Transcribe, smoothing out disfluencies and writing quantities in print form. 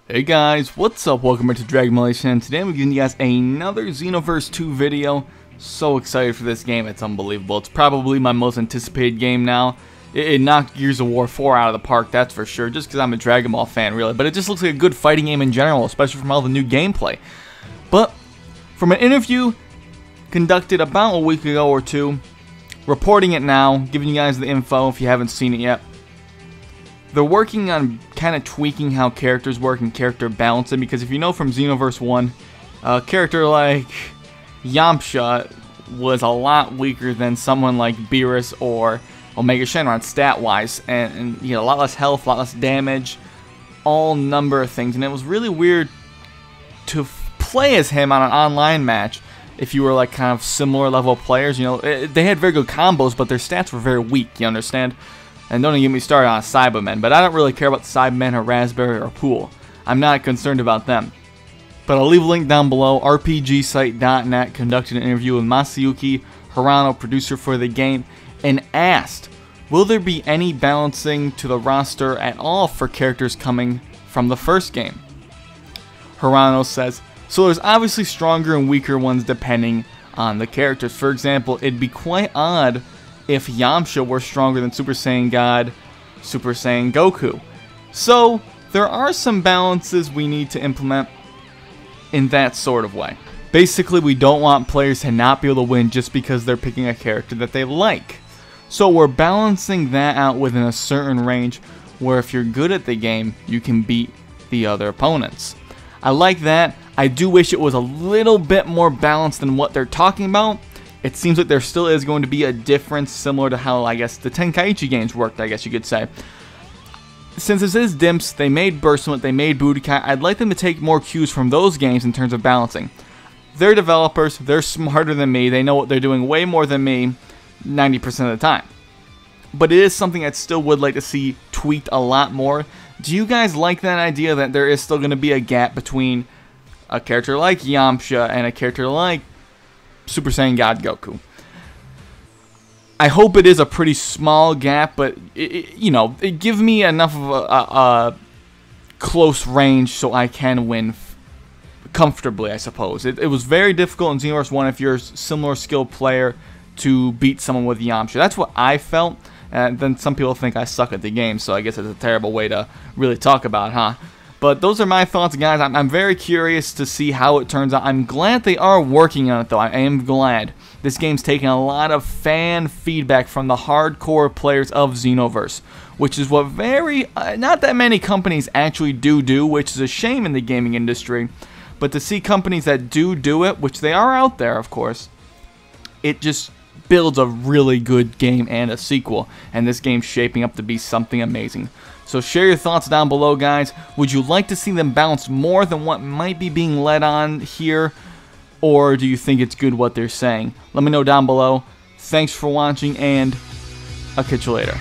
Hey guys, what's up? Welcome back to Dragon Malaysia, and today I'm giving you guys another Xenoverse 2 video. So excited for this game, it's unbelievable. It's probably my most anticipated game now. It knocked Gears of War 4 out of the park, that's for sure, just because I'm a Dragon Ball fan, really. But it just looks like a good fighting game in general, especially from all the new gameplay. But from an interview conducted about a week ago or two, reporting it now, giving you guys the info if you haven't seen it yet. They're working on kind of tweaking how characters work and character balancing, because if you know from Xenoverse 1, a character like Yamcha was a lot weaker than someone like Beerus or Omega Shenron stat-wise, and you know, a lot less health, a lot less damage, all number of things, and it was really weird to play as him on an online match if you were like kind of similar level players. You know, they had very good combos, but their stats were very weak, you understand? And don't even get me started on Cybermen, but I don't really care about the Cybermen or Raspberry or Pool. I'm not concerned about them. But I'll leave a link down below. RPGsite.net conducted an interview with Masayuki Hirano, producer for the game, and asked, will there be any balancing to the roster at all for characters coming from the first game? Hirano says, so there's obviously stronger and weaker ones depending on the characters. For example, it'd be quite odd if Yamcha were stronger than Super Saiyan God, Super Saiyan Goku. So, there are some balances we need to implement in that sort of way. Basically, we don't want players to not be able to win just because they're picking a character that they like. So we're balancing that out within a certain range where if you're good at the game, you can beat the other opponents. I like that. I do wish it was a little bit more balanced than what they're talking about. It seems like there still is going to be a difference similar to how, I guess, the Tenkaichi games worked, I guess you could say. Since this is DIMPS, they made Burstment, they made Budokai, I'd like them to take more cues from those games in terms of balancing. They're developers, they're smarter than me, they know what they're doing way more than me 90% of the time. But it is something I still would like to see tweaked a lot more. Do you guys like that idea that there is still going to be a gap between a character like Yamcha and a character like Super Saiyan God Goku? I hope it is a pretty small gap, but you know, it give me enough of a close range so I can win comfortably, I suppose. It was very difficult in Xenoverse 1 if you're a similar skilled player to beat someone with Yamcha. That's what I felt, and then some people think I suck at the game, so I guess it's a terrible way to really talk about it, huh? But those are my thoughts, guys. I'm very curious to see how it turns out. I'm glad they are working on it, though. I am glad. This game's taking a lot of fan feedback from the hardcore players of Xenoverse, which is what not that many companies actually do, which is a shame in the gaming industry. But to see companies that do it, which they are out there, of course, it just builds a really good game and a sequel, and this game's shaping up to be something amazing. So share your thoughts down below, guys. Would you like to see them bounce more than what might be being led on here, or do you think it's good what they're saying? Let me know down below. Thanks for watching, and I'll catch you later.